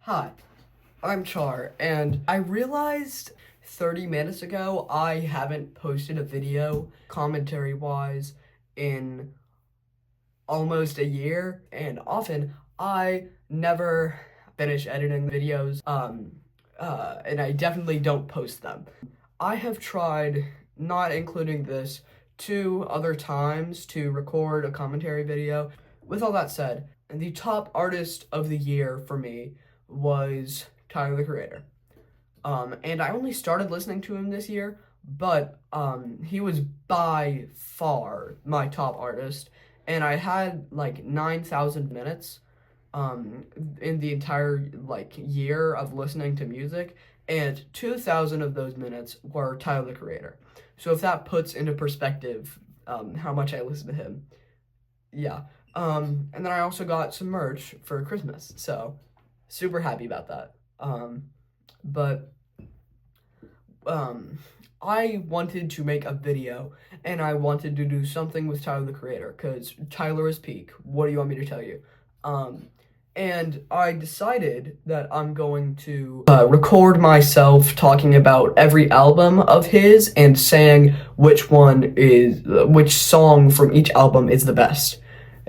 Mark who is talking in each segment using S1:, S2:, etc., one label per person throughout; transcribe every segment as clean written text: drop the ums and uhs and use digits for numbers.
S1: Hi, I'm Char, and I realized 30 minutes ago I haven't posted a video commentary-wise in almost a year, and often I never finish editing videos, and I definitely don't post them. I have tried not including this 2 other times to record a commentary video. With all that said, the top artist of the year for me was Tyler the Creator. And I only started listening to him this year, but he was by far my top artist, and I had like 9,000 minutes in the entire year of listening to music, and 2,000 of those minutes were Tyler the Creator. So if that puts into perspective how much I listen to him, yeah. And then I also got some merch for Christmas, so super happy about that. But I wanted to make a video, and I wanted to do something with Tyler the Creator, because Tyler is peak. What do you want me to tell you? And I decided that I'm going to record myself talking about every album of his and saying which song from each album is the best.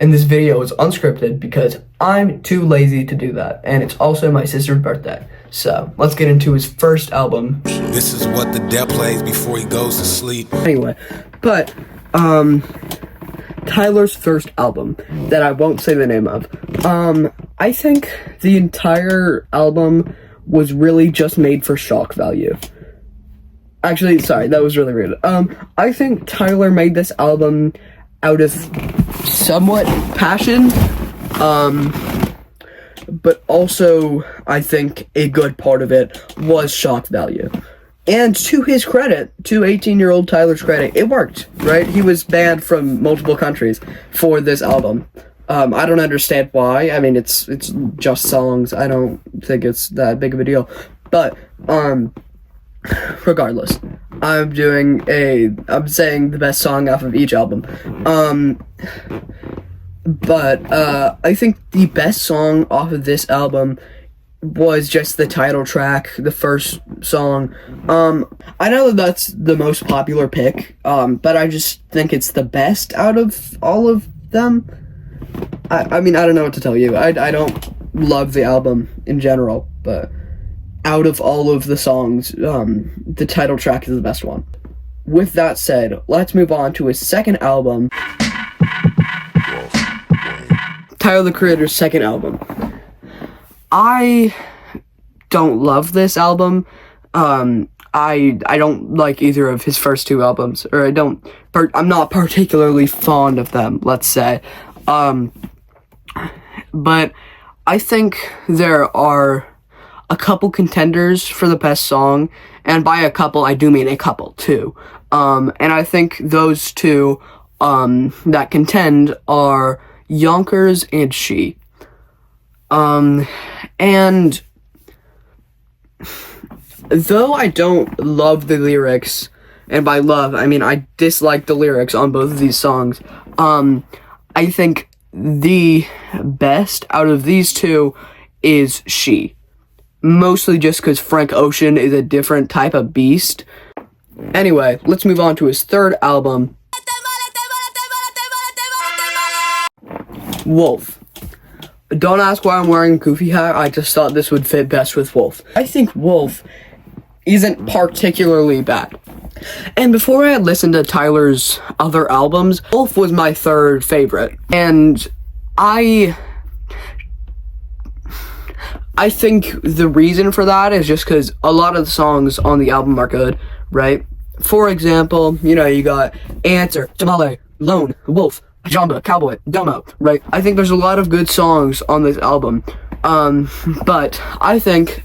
S1: And this video is unscripted because I'm too lazy to do that, and it's also my sister's birthday. So let's get into his first album.
S2: This is what the dead plays before he goes to sleep.
S1: Anyway, but Tyler's first album that I won't say the name of. I think the entire album was really just made for shock value. Actually, sorry, that was really rude. I think Tyler made this album out of somewhat passion, but also I think a good part of it was shock value. And to his credit, to 18-year-old Tyler's credit, it worked, right? He was banned from multiple countries for this album. I don't understand why. I mean, it's just songs. I don't think it's that big of a deal. But, regardless, I'm saying the best song off of each album. But I think the best song off of this album was just the title track, the first song. I know that that's the most popular pick, but I just think it's the best out of all of them. I mean, I don't know what to tell you. I don't love the album in general, but out of all of the songs, the title track is the best one. With that said, let's move on to his second album. Tyler the Creator's second album. I don't love this album. I don't like either of his first two albums, or I'm not particularly fond of them, let's say. But I think there are a couple contenders for the best song, and by a couple, I do mean a couple, too. And I think those two, that contend are Yonkers and She. And though I don't love the lyrics, and by love, I mean I dislike the lyrics on both of these songs, I think the best out of these two is She. Mostly just because Frank Ocean is a different type of beast. Anyway, let's move on to his third album, Wolf. Don't ask why I'm wearing a goofy hat, I just thought this would fit best with Wolf. I think Wolf isn't particularly bad. And before I had listened to Tyler's other albums, Wolf was my third favorite. And I think the reason for that is just because a lot of the songs on the album are good, right? For example, you got Answer, Tamale, Lone, Wolf, Jamba, Cowboy, Domo, right? I think there's a lot of good songs on this album. But I think,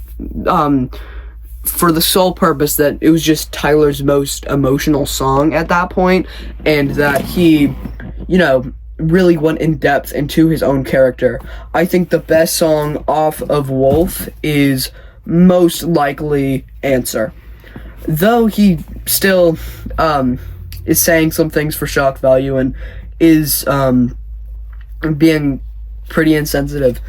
S1: for the sole purpose that it was just Tyler's most emotional song at that point, and that he, really went in depth into his own character, I think the best song off of Wolf is most likely Answer. Though he still, is saying some things for shock value and is, being pretty insensitive,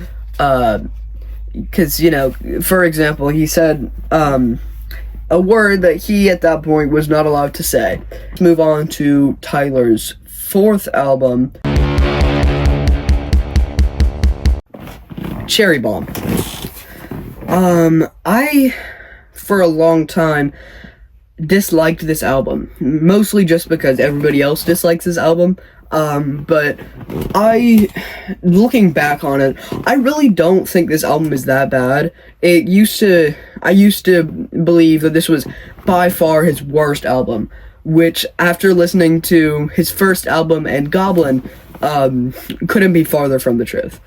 S1: because, you know, for example, he said a word that he at that point was not allowed to say. Let's move on to Tyler's fourth album, Cherry Bomb. I, for a long time, disliked this album, mostly just because everybody else dislikes this album. But looking back on it, I really don't think this album is that bad. I used to believe that this was by far his worst album, which, after listening to his first album and Goblin, couldn't be farther from the truth.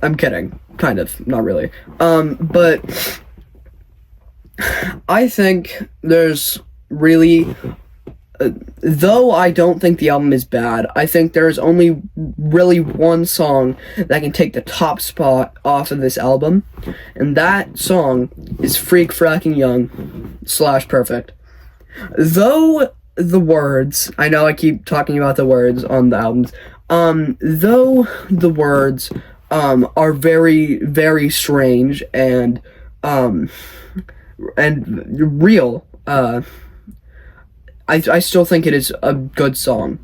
S1: I'm kidding. Kind of. Not really. But I think there's really... though I don't think the album is bad, I think there's only really one song that can take the top spot off of this album, and that song is Freak Fracking Young / Perfect. Though the words, I know I keep talking about the words on the albums, though the words are very, very strange and real, I still think it is a good song,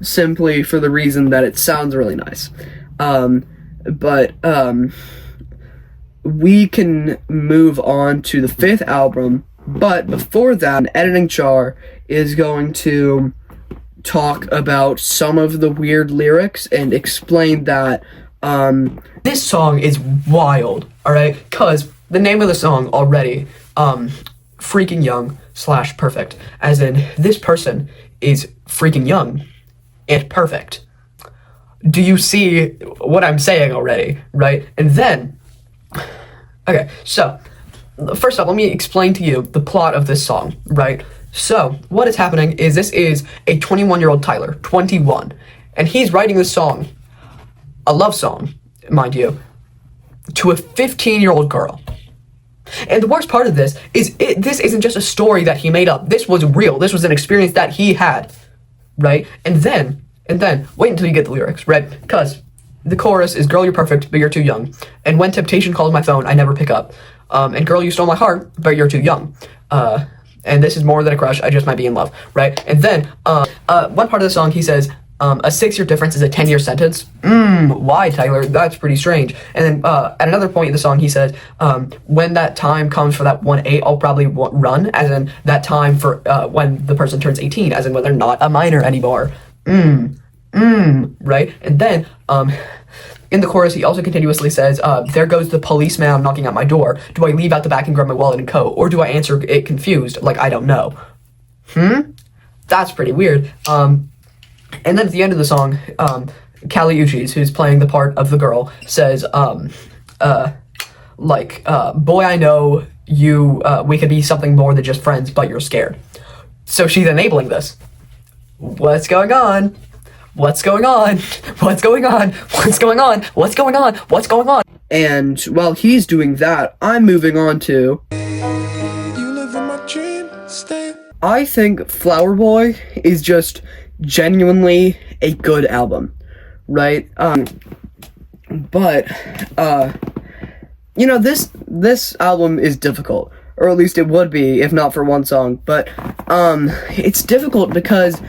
S1: simply for the reason that it sounds really nice. But we can move on to the fifth album, but before that, Editing Char is going to talk about some of the weird lyrics and explain that this song is wild, alright? Because the name of the song already, Freaking Young / Perfect, as in this person is freaking young and perfect. Do you see what I'm saying already, right? And then, okay, so first off, let me explain to you the plot of this song, right? So what is happening is this is a 21-year-old Tyler, 21, and he's writing this song, a love song, mind you, to a 15-year-old girl. And the worst part of this is this isn't just a story that he made up. This was real. This was an experience that he had, right? And then, wait until you get the lyrics, right? Because the chorus is, girl, you're perfect, but you're too young. And when temptation calls my phone, I never pick up. And girl, you stole my heart, but you're too young. And this is more than a crush, I just might be in love, right? And then, one part of the song, he says, a 6-year difference is a 10-year sentence. Why, Tyler? That's pretty strange. And then at another point in the song, he says, when that time comes for that 1-8, I'll probably run, as in that time for when the person turns 18, as in when they're not a minor anymore. Right? And then in the chorus, he also continuously says, there goes the policeman knocking at my door. Do I leave out the back and grab my wallet and coat? Or do I answer it confused, like I don't know? That's pretty weird. And then at the end of the song, Kali Uchis, who's playing the part of the girl, says, boy, I know you, we could be something more than just friends, but you're scared. So she's enabling this. What's going on? What's going on? What's going on? What's going on? What's going on? What's going on? And while he's doing that, I'm moving on to... You live in my dream state. I think Flower Boy is just genuinely a good album, right? But you know, this album is difficult, or at least it would be if not for one song. But it's difficult because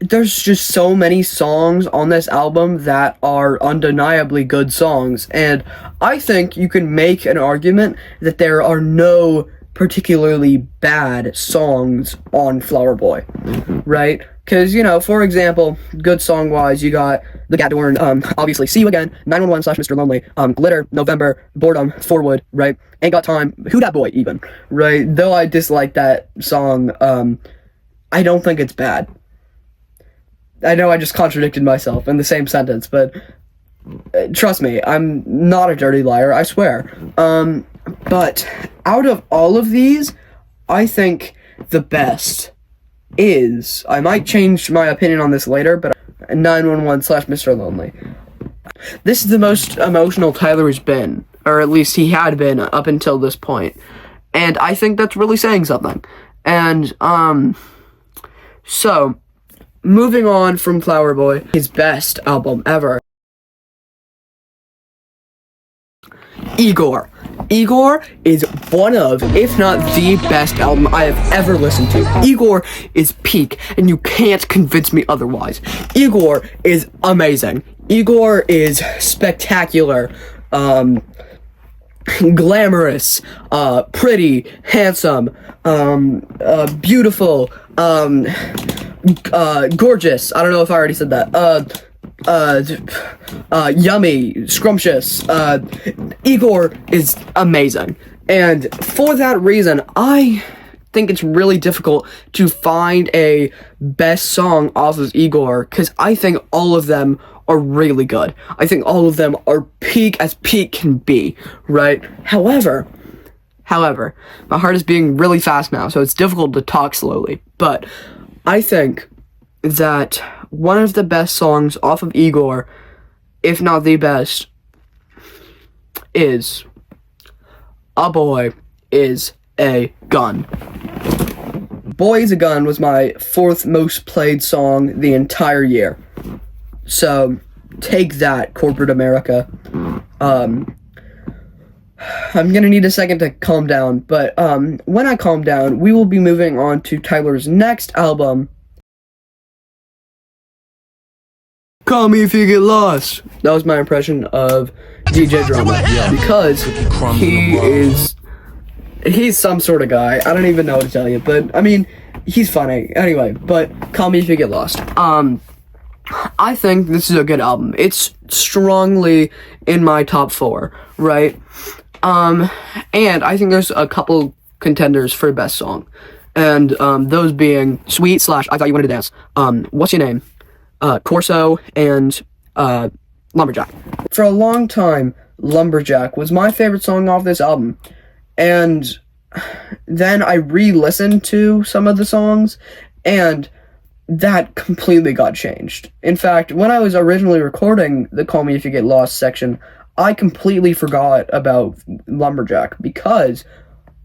S1: there's just so many songs on this album that are undeniably good songs, and I think you can make an argument that there are no particularly bad songs on Flower Boy, right? Because, you know, for example, good song-wise, you got The Gadorn, obviously, See You Again, 911 / Mr. Lonely, Glitter, November, Boredom, Forwood, right? Ain't Got Time, Who Dat Boy, even, right? Though I dislike that song, I don't think it's bad. I know I just contradicted myself in the same sentence, but trust me, I'm not a dirty liar, I swear. But out of all of these, I think the best is, I might change my opinion on this later, but 911 / Mr. Lonely. This is the most emotional Tyler has been, or at least he had been up until this point. And I think that's really saying something. And, so, moving on from Flower Boy, his best album ever. Igor. Igor is one of, if not the best album I have ever listened to. Igor is peak, and you can't convince me otherwise. Igor is amazing. Igor is spectacular, glamorous, pretty, handsome, beautiful, gorgeous. I don't know if I already said that. Yummy, scrumptious. Igor is amazing. And for that reason, I think it's really difficult to find a best song off of Igor, because I think all of them are really good. I think all of them are peak as peak can be, right? However, my heart is beating really fast now, so it's difficult to talk slowly. But I think that one of the best songs off of Igor, if not the best, is A Boy Is a Gun. Boy Is a Gun was my 4th most played song the entire year. So, take that, corporate America. I'm gonna need a second to calm down, but when I calm down, we will be moving on to Tyler's next album, Call Me If You Get Lost. That was my impression of DJ Drama, because he's some sort of guy. I don't even know what to tell you, but I mean, he's funny. Anyway, but Call Me If You Get Lost. I think this is a good album. It's strongly in my top 4, right? And I think there's a couple contenders for best song, and those being Sweet / I Thought You Wanted to Dance, What's Your Name, Corso, and Lumberjack. For a long time, Lumberjack was my favorite song off this album, and then I re-listened to some of the songs, and that completely got changed. In fact, when I was originally recording the Call Me If You Get Lost section, I completely forgot about Lumberjack, because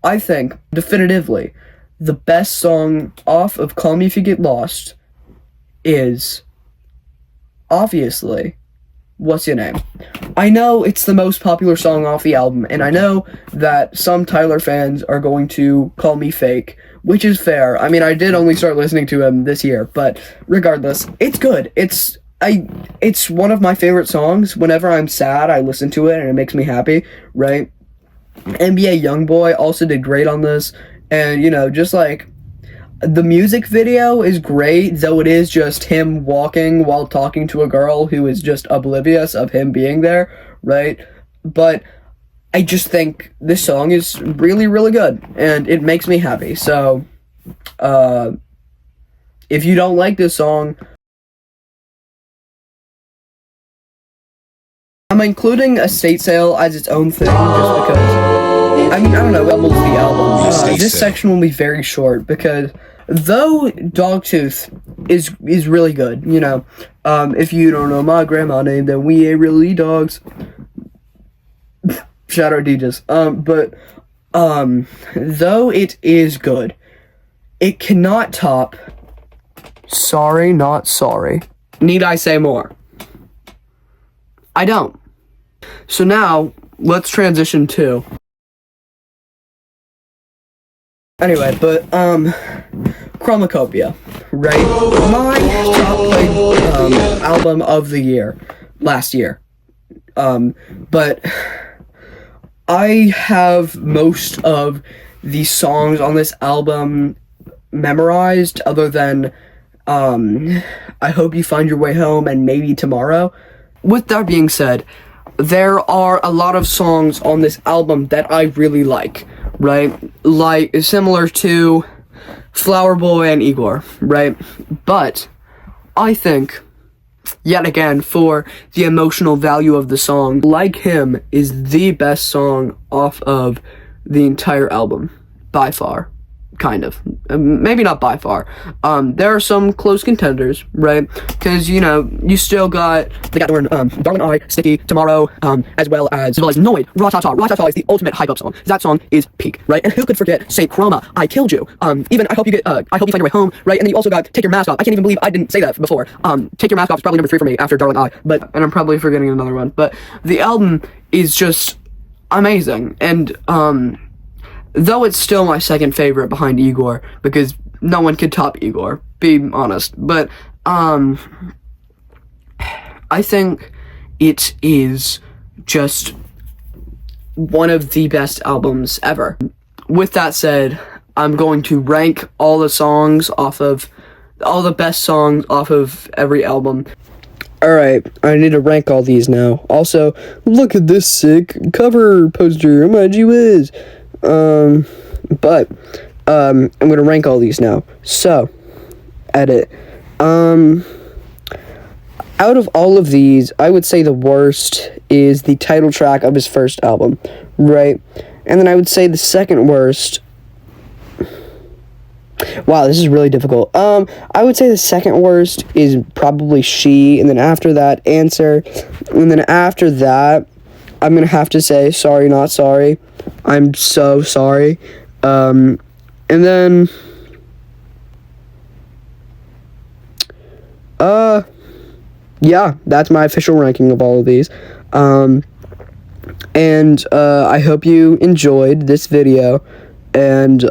S1: I think, definitively, the best song off of Call Me If You Get Lost is, obviously, What's Your Name. I know it's the most popular song off the album, and I know that some Tyler fans are going to call me fake, which is fair. I mean, I did only start listening to him this year, but regardless, it's good. It's one of my favorite songs. Whenever I'm sad, I listen to it, and it makes me happy, right? NBA Youngboy also did great on this, and, you know, just like, the music video is great, though it is just him walking while talking to a girl who is just oblivious of him being there, right? But I just think this song is really, really good, and it makes me happy. So, if you don't like this song, I'm including Estate Sale as its own thing, just because, I mean, I don't know, almost the album. This section will be very short, because though Dogtooth is really good, you know, if you don't know my grandma name, then we ain't really dogs. Shout out DJs. But though it is good, it cannot top Sorry Not Sorry. Need I say more? I don't. So now, let's transition to... Anyway, but, Chromacopia, right? My top played, album of the year, last year. But I have most of the songs on this album memorized, other than, I Hope You Find Your Way Home and Maybe Tomorrow. With that being said, there are a lot of songs on this album that I really like, right? Like, similar to Flower Boy and Igor, right? But I think, yet again, for the emotional value of the song, Like Him is the best song off of the entire album, by far. Kind of. Maybe not by far. There are some close contenders, right? Because, you know, you still got the Darling I, Sticky, Tomorrow, as well as Noid, Ratata. Ratata is the ultimate hype-up song. That song is peak, right? And who could forget Saint Chroma, I Killed You, even I Hope You Find Your Way Home, right? And then you also got Take Your Mask Off. I can't even believe I didn't say that before. Take Your Mask Off is probably number 3 for me after Darling I, and I'm probably forgetting another one. But the album is just amazing. And though it's still my second favorite behind Igor, because no one could top Igor, be honest. But I think it is just one of the best albums ever. With that said, I'm going to rank all the best songs off of every album. Alright, I need to rank all these now. Also, look at this sick cover poster on my Gee-Whiz. But I'm gonna rank all these now. So, edit. Out of all of these, I would say the worst is the title track of his first album, right? And then I would say the second worst... Wow, this is really difficult. I would say the second worst is probably She, and then after that, Answer, and then after that, I'm gonna have to say Sorry Not Sorry. I'm so sorry. And then... yeah, that's my official ranking of all of these. And I hope you enjoyed this video. And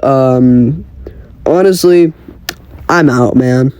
S1: honestly, I'm out, man.